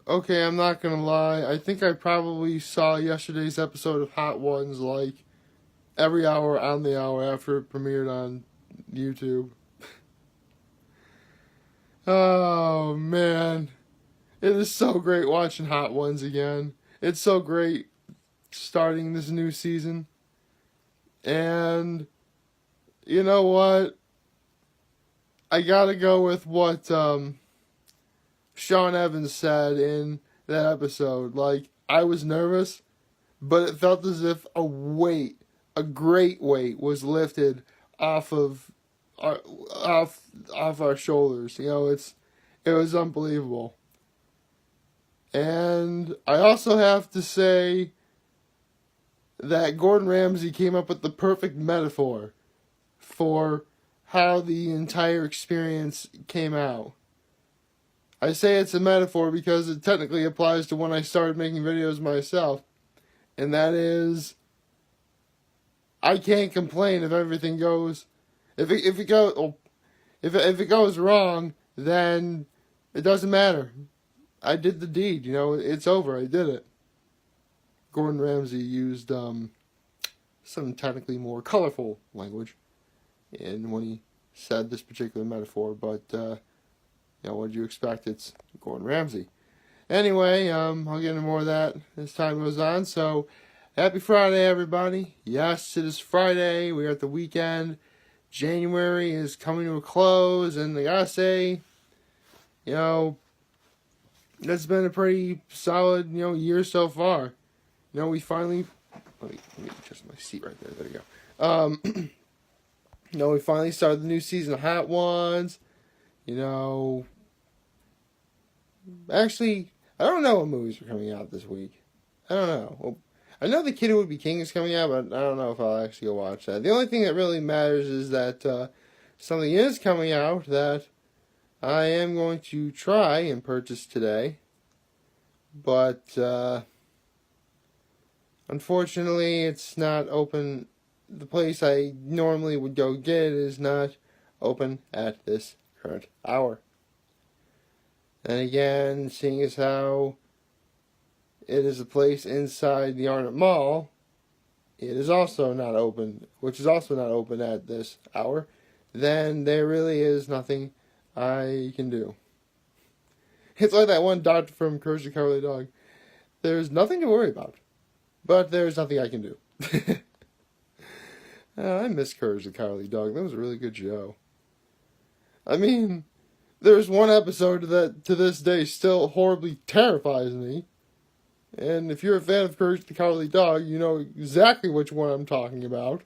okay, I'm not gonna lie. I think I probably saw yesterday's episode of Hot Ones like every hour on the hour after it premiered on YouTube. Oh, man. It is so great watching Hot Ones again. It's so great starting this new season. And you know what? I gotta go with what Sean Evans said in that episode. Like, I was nervous, but it felt as if a great weight was lifted off of off our shoulders. You know, it was unbelievable. And I also have to say that Gordon Ramsay came up with the perfect metaphor for how the entire experience came out. I say it's a metaphor because it technically applies to when I started making videos myself. And that is, I can't complain if everything goes, if it goes wrong, then it doesn't matter. I did the deed, you know, it's over, I did it. Gordon Ramsay used some technically more colorful language when he said this particular metaphor, but you know, what did you expect? It's Gordon Ramsay. Anyway, I'll get into more of that as time goes on. So, happy Friday, everybody. Yes, it is Friday. We are at the weekend. January is coming to a close, and I gotta say, you know, it's been a pretty solid, you know, year so far. You know, we finally, let me adjust my seat right there. There you go. You know, we finally started the new season of Hot Ones. You know, actually, I don't know what movies are coming out this week. I don't know. Well, I know The Kid Who Would Be King is coming out, but I don't know if I'll actually go watch that. The only thing that really matters is that something is coming out that I am going to try and purchase today. But unfortunately, it's not open. The place I normally would go get it is not open at this current hour. And again, seeing as how it is a place inside the Arnott Mall, it is also not open, which is also not open at this hour, then there really is nothing I can do. It's like that one doctor from Courage the Cowardly Dog. There's nothing to worry about, but there's nothing I can do. I miss Courage the Cowardly Dog. That was a really good show. I mean, there's one episode that to this day still horribly terrifies me. And if you're a fan of Courage the Cowardly Dog, you know exactly which one I'm talking about.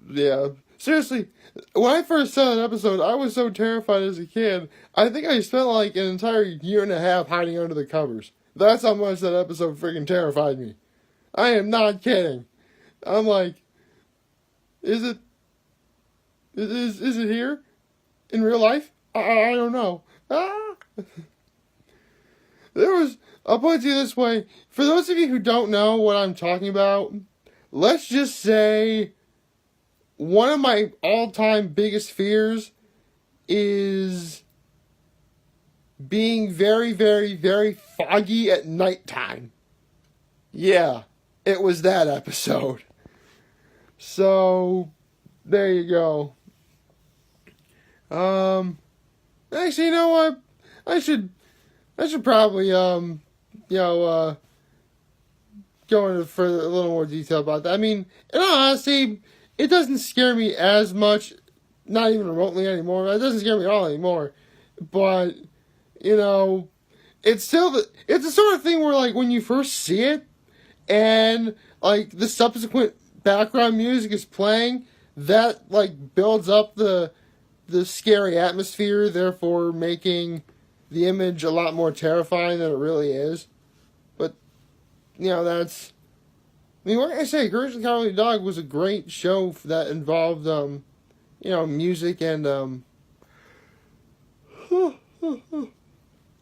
Yeah. Seriously, when I first saw that episode, I was so terrified as a kid. I think I spent like an entire year and a half hiding under the covers. That's how much that episode freaking terrified me. I am not kidding. I'm like, is it here? In real life? I don't know. I'll put it to you this way. For those of you who don't know what I'm talking about, let's just say one of my all-time biggest fears is being very, very, very foggy at nighttime. Yeah, it was that episode. So, there you go. Actually, you know what? I should probably, go into further, a little more detail about that. I mean, in all honesty, it doesn't scare me as much, not even remotely anymore. It doesn't scare me at all anymore. But, you know, it's the sort of thing where, like, when you first see it, and, like, the subsequent background music is playing, that, like, builds up the scary atmosphere, therefore making the image a lot more terrifying than it really is. But, you know, that's... I mean, what can I say? Courage the Cowardly Dog was a great show that involved, you know, music and,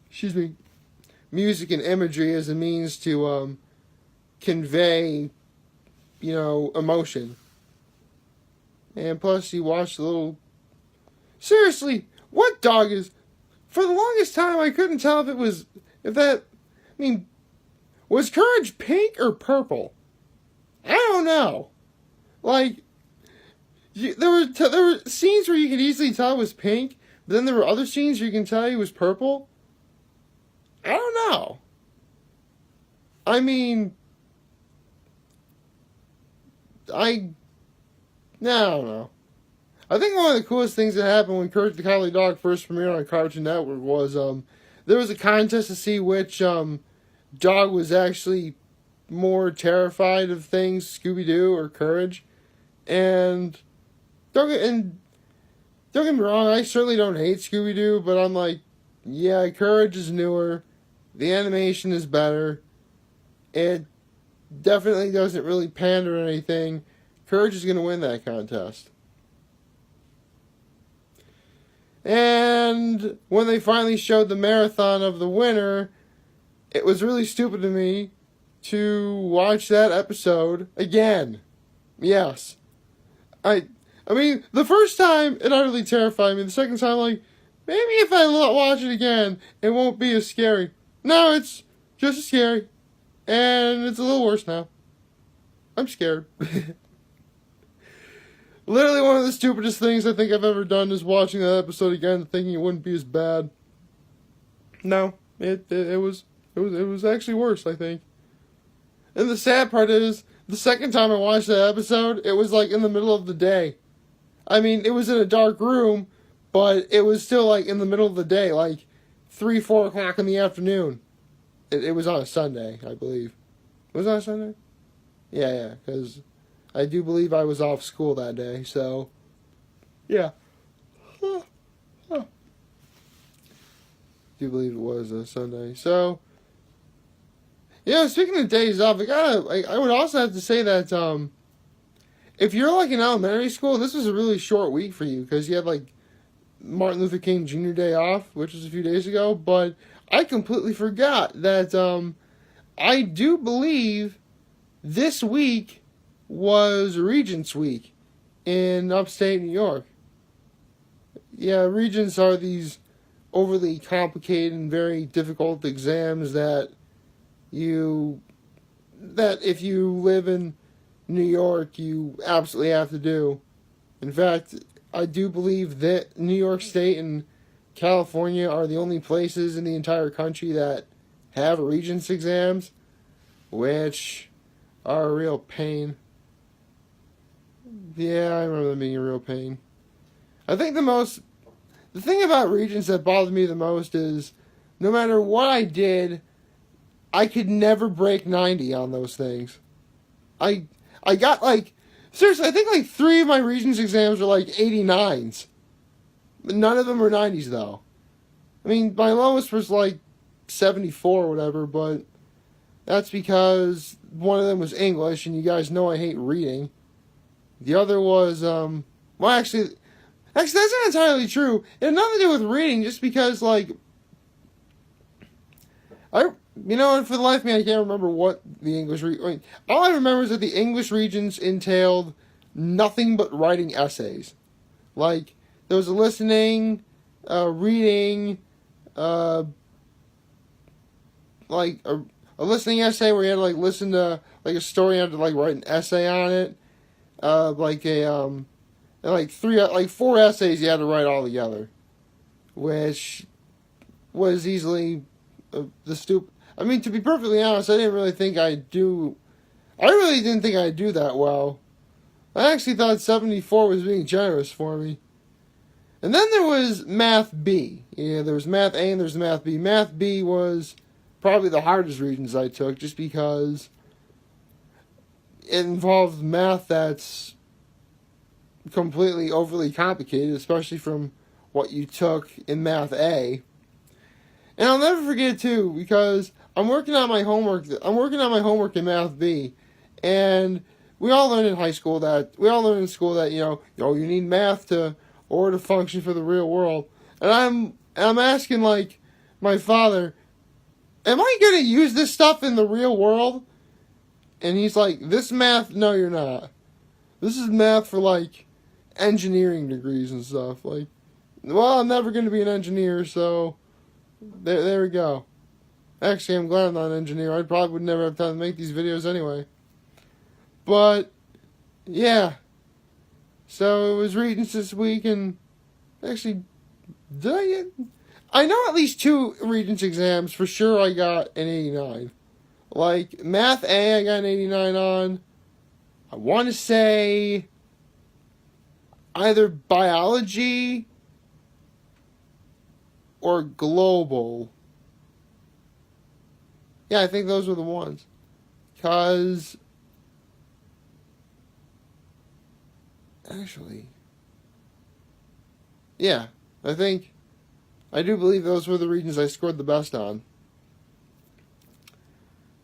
excuse me, music and imagery as a means to, convey, you know, emotion. And plus, you watch the little... Seriously, what dog is... for the longest time, I couldn't tell was courage pink or purple? I don't know. Like, there were scenes where you could easily tell it was pink, but then there were other scenes where you can tell he was purple. I don't know. I mean, I don't know. I think one of the coolest things that happened when Courage the Cowardly Dog first premiered on Cartoon Network was there was a contest to see which dog was actually more terrified of things, Scooby-Doo or Courage. And don't get me wrong, I certainly don't hate Scooby-Doo, but I'm like, yeah, Courage is newer, the animation is better, it definitely doesn't really pander or anything. Courage is going to win that contest. And when they finally showed the marathon of the winner, it was really stupid to me to watch that episode again. Yes. I mean, the first time, it utterly terrified me. The second time, like, maybe if I watch it again, it won't be as scary. No, it's just as scary. And it's a little worse now. I'm scared. Literally one of the stupidest things I think I've ever done is watching that episode again, thinking it wouldn't be as bad. No, it was actually worse, I think. And the sad part is, the second time I watched that episode, it was like in the middle of the day. I mean, it was in a dark room, but it was still like in the middle of the day, like 3, 4 o'clock in the afternoon. It was on a Sunday, I believe. Was it on a Sunday? Yeah, because I do believe I was off school that day, so yeah. Do believe it was a Sunday. So, yeah, speaking of days off, I would also have to say that if you're like in elementary school, this was a really short week for you because you had like Martin Luther King Jr. Day off, which was a few days ago, but I completely forgot that I do believe this week was Regents Week in upstate New York. Yeah, Regents are these overly complicated and very difficult exams that if you live in New York, you absolutely have to do. In fact, I do believe that New York State and California are the only places in the entire country that have Regents exams, which are a real pain. Yeah, I remember them being a real pain. I think the thing about Regents that bothered me the most is no matter what I did, I could never break 90 on those things. I got like, seriously, I think like 3 of my Regents exams were like 89s. None of them were 90s though. I mean, my lowest was like 74 or whatever, but that's because one of them was English, and you guys know I hate reading. The other was, actually, that's not entirely true. It had nothing to do with reading, just because, like, for the life of me, I can't remember what the all I remember is that the English Regents entailed nothing but writing essays. Like, there was a listening, reading, like a listening essay where you had to like listen to like a story and had to like write an essay on it. And like 4 essays you had to write all together, which was easily the stupid. I mean, to be perfectly honest, I really didn't think I'd do that well. I actually thought 74 was being generous for me. And then there was Math B. Yeah, there was Math A and there's Math B. Math B was probably the hardest Regents I took, just because it involved math that's completely overly complicated, especially from what you took in Math A. And I'll never forget too, because I'm working on my homework in Math B, and we all learned in school that you need math to order to function for the real world. And I'm asking like my father, am I going to use this stuff in the real world? And he's like, this math, no you're not. This is math for like engineering degrees and stuff. Like, well, I'm never going to be an engineer, so There we go. Actually, I'm glad I'm not an engineer. I probably would never have time to make these videos anyway. But, yeah. So, it was Regents this week, and actually, did I get... I know at least 2 Regents exams for sure I got an 89. Like, Math A I got an 89 on. I want to say either Biology or Global. Yeah, I think those were the ones. Because... Actually... Yeah, I do believe those were the Regents I scored the best on.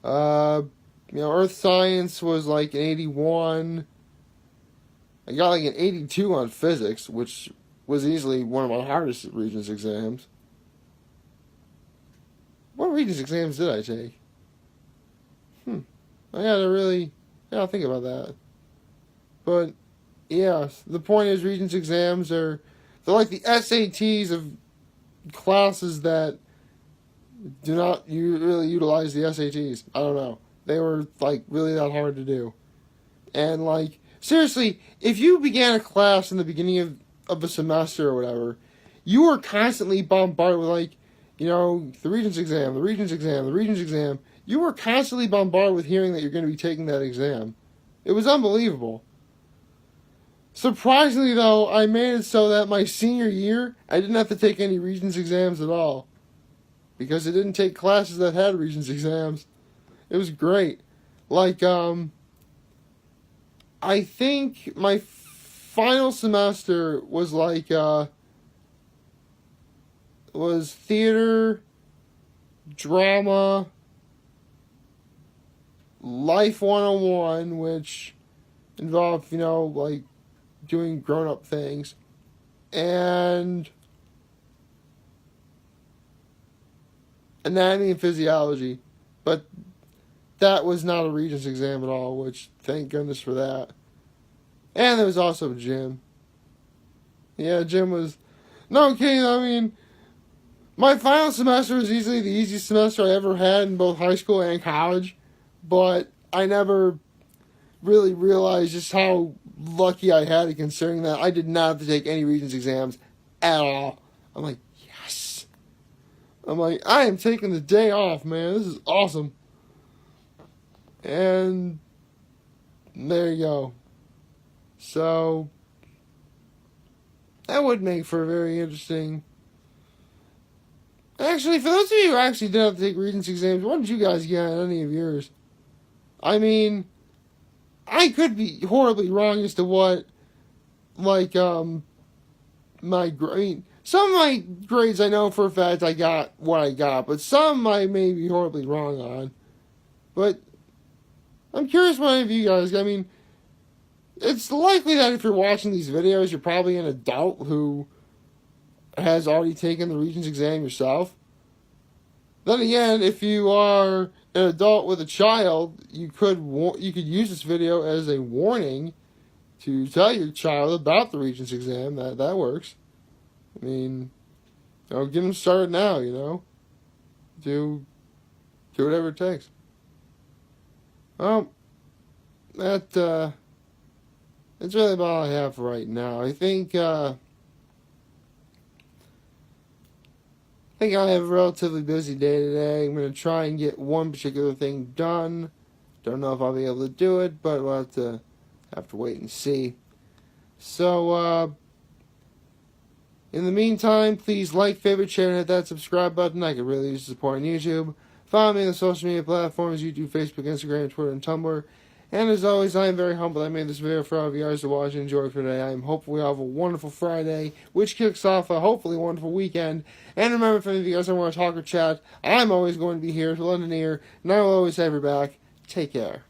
Earth Science was like an 81. I got like an 82 on Physics, which was easily one of my hardest Regents exams. What Regents exams did I take? I gotta think about that. But, yeah, the point is Regents exams they're like the SATs of classes that do not really utilize the SATs. I don't know. They were, like, really that hard to do. And, like, seriously, if you began a class in the beginning of a semester or whatever, you were constantly bombarded with, like, the Regents exam, the Regents exam, the Regents exam. You were constantly bombarded with hearing that you're going to be taking that exam. It was unbelievable. Surprisingly, though, I made it so that my senior year, I didn't have to take any Regents exams at all. Because I didn't take classes that had Regents exams. It was great. Like, I think my final semester was like, was theater, drama, Life 101, which involved, like, doing grown-up things, and anatomy and physiology, but that was not a Regents exam at all, which, thank goodness for that. And there was also gym. Yeah, gym was... No, I'm kidding, I mean, my final semester was easily the easiest semester I ever had in both high school and college, but I never really realized just how lucky I had it, considering that I did not have to take any Regents exams at all. I'm like, yes. I'm like, I am taking the day off, man. This is awesome. And there you go. So, that would make for a very interesting... Actually, for those of you who actually did have to take Regents exams, what did you guys get on any of yours? I mean, I could be horribly wrong as to what, like, some of my grades I know for a fact I got what I got, but some I may be horribly wrong on. But I'm curious what any of you guys, I mean, it's likely that if you're watching these videos, you're probably an adult who has already taken the Regents exam yourself. Then again, if you are an adult with a child, you could use this video as a warning to tell your child about the Regents exam. That works. I mean, get them started now. Do whatever it takes. Well, that's really about all I have for right now. I think I have a relatively busy day today. I'm going to try and get one particular thing done. Don't know if I'll be able to do it, but we'll have to wait and see. So, in the meantime, please like, favorite, share, and hit that subscribe button. I could really use the support on YouTube. Follow me on the social media platforms, YouTube, Facebook, Instagram, Twitter, and Tumblr. And as always, I am very humbled I made this video for all of you guys to watch and enjoy for today. I am hopeful we have a wonderful Friday, which kicks off a hopefully wonderful weekend. And remember, if any of you guys want to talk or chat, I'm always going to be here to lend an ear, and I will always have your back. Take care.